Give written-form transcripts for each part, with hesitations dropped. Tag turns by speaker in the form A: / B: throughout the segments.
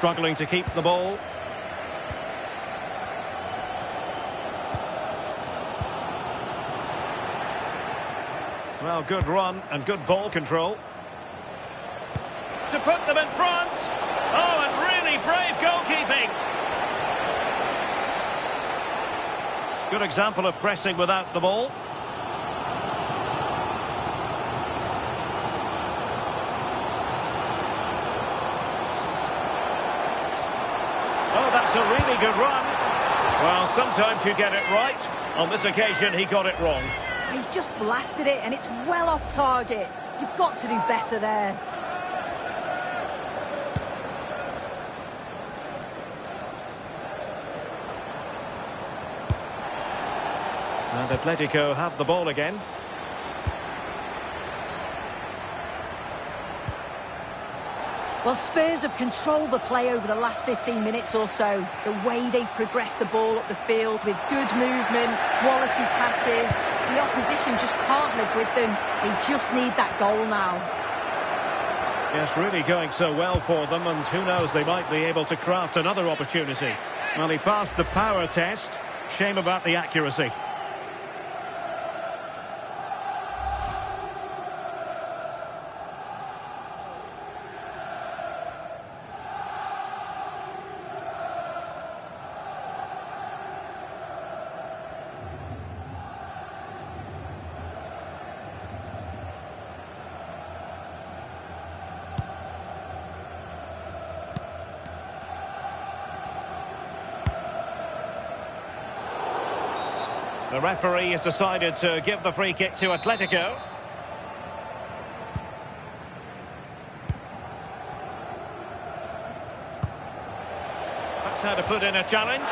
A: struggling to keep the ball. Well, good run and good ball control. To put them in front. Oh, and really brave goalkeeping. Good example of pressing without the ball. Oh, that's a really good run. Well, sometimes you get it right. On this occasion, he got it wrong.
B: He's just blasted it, and it's well off target. You've got to do better there.
A: And Atletico have the ball again.
B: Well, Spurs have controlled the play over the last 15 minutes or so. The way they've progressed the ball up the field with good movement, quality passes. The opposition just can't live with them. They just need that goal now.
A: Yes, really going so well for them, and who knows, they might be able to craft another opportunity. Well, he passed the power test. Shame about the accuracy. The referee has decided to give the free kick to Atletico. That's how to put in a challenge.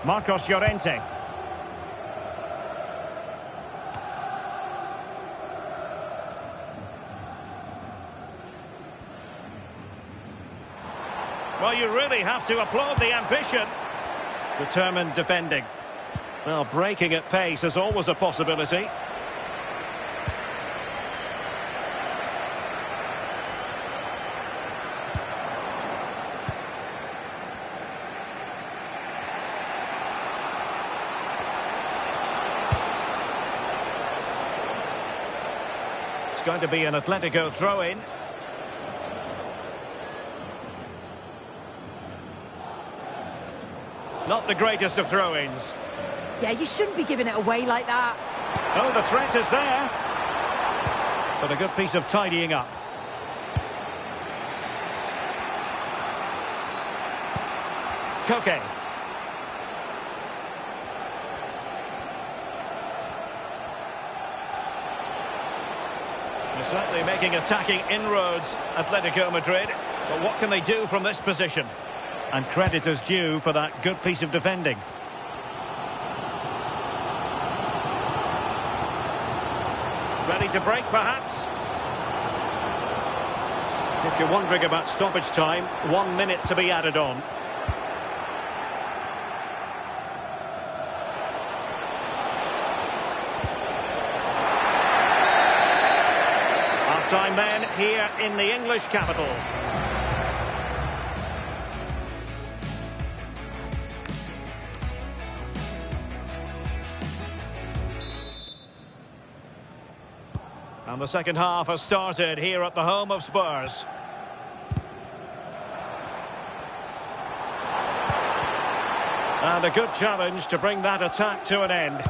A: Marcos Llorente. Well, you really have to applaud the ambition. Determined defending. Well, breaking at pace is always a possibility. It's going to be an Atletico throw-in. Not the greatest of throw-ins.
B: Yeah, you shouldn't be giving it away like that.
A: Oh, the threat is there. But a good piece of tidying up. Koke. They're certainly making attacking inroads, Atletico Madrid. But what can they do from this position? And credit is due for that good piece of defending. Ready to break, perhaps? If you're wondering about stoppage time, 1 minute to be added on. Half-time then here in the English capital. And the second half has started here at the home of Spurs. And a good challenge to bring that attack to an end.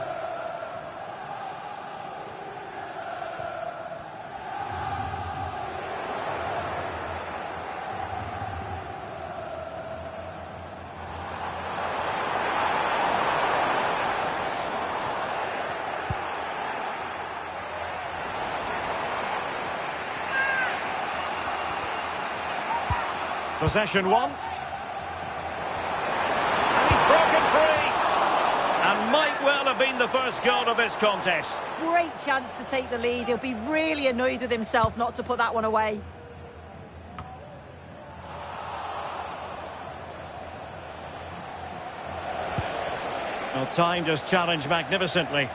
A: Possession one. And he's broken free. And might well have been the first goal of this contest.
B: Great chance to take the lead. He'll be really annoyed with himself not to put that one away. Well, timed his challenge magnificently.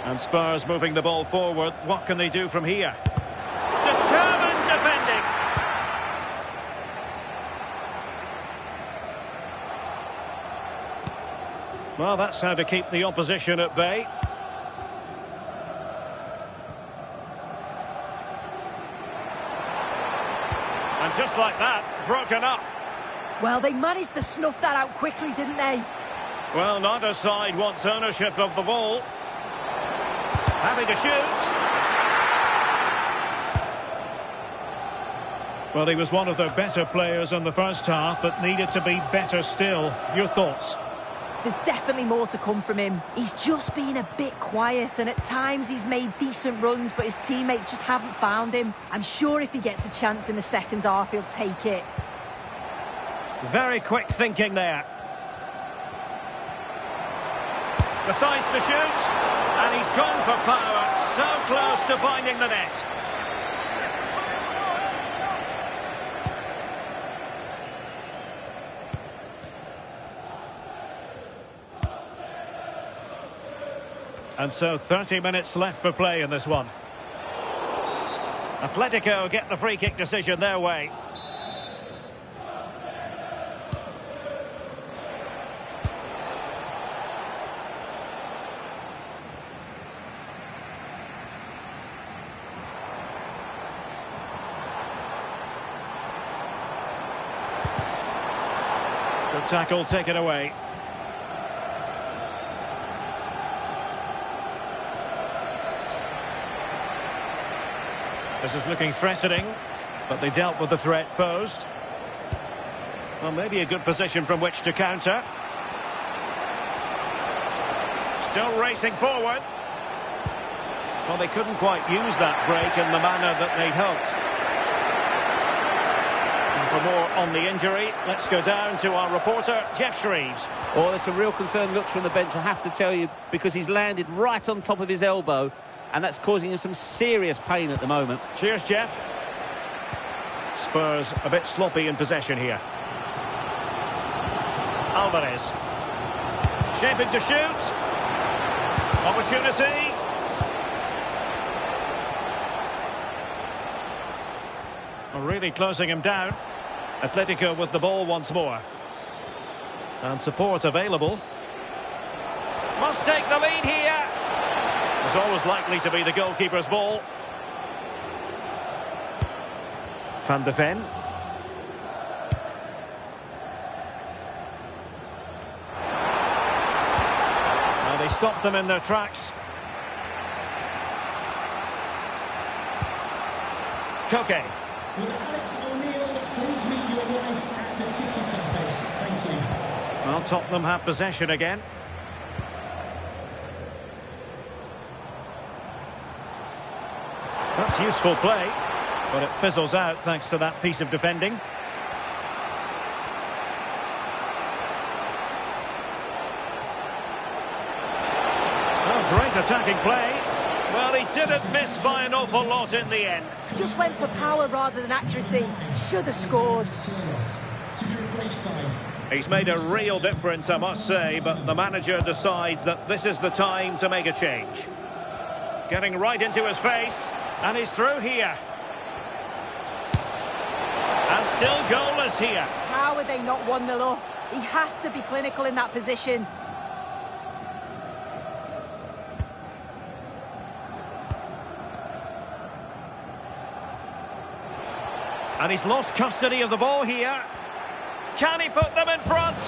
A: And Spurs moving the ball forward. What can they do from here? Determined defending. Well, that's how to keep the opposition at bay. And just like that, broken up.
B: Well, they managed to snuff that out quickly, didn't they?
A: Well, neither side wants ownership of the ball. Having to shoot. Well, he was one of their better players in the first half, but needed to be better still. Your thoughts?
B: There's definitely more to come from him. He's just been a bit quiet, and at times he's made decent runs, but his teammates just haven't found him. I'm sure if he gets a chance in the second half, he'll take it.
A: Very quick thinking there. Decides to shoot, and he's gone for power. So close to finding the net. And so 30 minutes left for play in this one. Atletico get the free kick decision their way. Good tackle taken away. This is looking threatening, but they dealt with the threat posed. Well, maybe a good position from which to counter. Still racing forward. Well, they couldn't quite use that break in the manner that they'd hoped. And for more on the injury, let's go down to our reporter, Jeff Shreves.
C: Oh, there's some real concerned looks from the bench, I have to tell you, because he's landed right on top of his elbow. And that's causing him some serious pain at the moment.
A: Cheers, Jeff. Spurs a bit sloppy in possession here. Alvarez. Shaping to shoot. Opportunity. Really closing him down. Atletico with the ball once more. And support available. Must take the lead here. It's always likely to be the goalkeeper's ball. Van de Ven. Now they stopped them in their tracks. Koke.
D: Will Alex O'Neill please meet your wife at the ticket office? Thank you.
A: Well, Tottenham have possession again. That's useful play, but it fizzles out thanks to that piece of defending. Oh, great attacking play. Well, he didn't miss by an awful lot in the end.
B: Just went for power rather than accuracy. Should have scored.
A: He's made a real difference, I must say, but the manager decides that this is the time to make a change. Getting right into his face. And he's through here. And still goalless here.
B: How are they not 1-0 up? He has to be clinical in that position.
A: And he's lost custody of the ball here. Can he put them in front?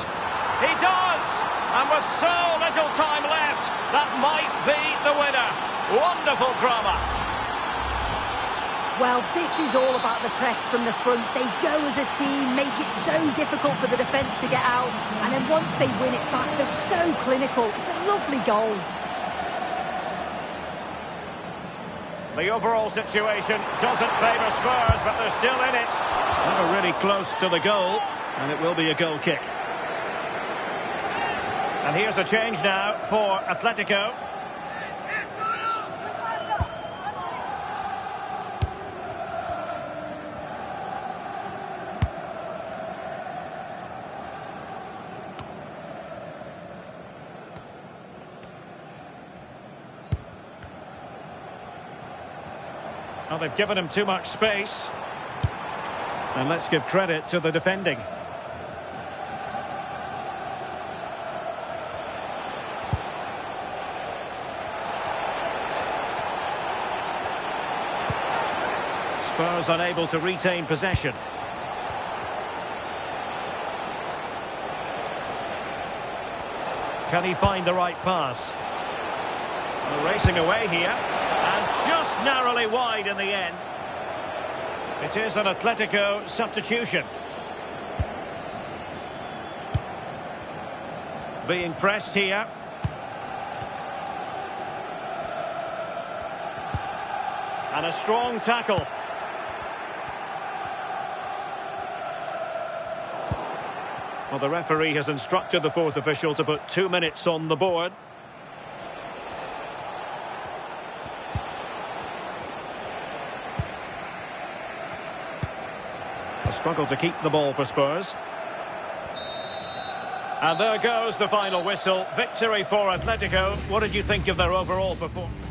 A: He does! And with so little time left, that might be the winner. Wonderful drama.
B: Well, this is all about the press from the front. They go as a team, make it so difficult for the defence to get out. And then once they win it back, they're so clinical. It's a lovely goal.
A: The overall situation doesn't favour Spurs, but they're still in it. Never really close to the goal, and it will be a goal kick. And here's a change now for Atletico. Well, they've given him too much space. And let's give credit to the defending. Spurs unable to retain possession. Can he find the right pass? Well, racing away here. And just narrowly wide in the end. It is an Atletico substitution. Being pressed here. And a strong tackle. Well, the referee has instructed the fourth official to put 2 minutes on the board. A struggle to keep the ball for Spurs. And there goes the final whistle. Victory for Atletico. What did you think of their overall performance?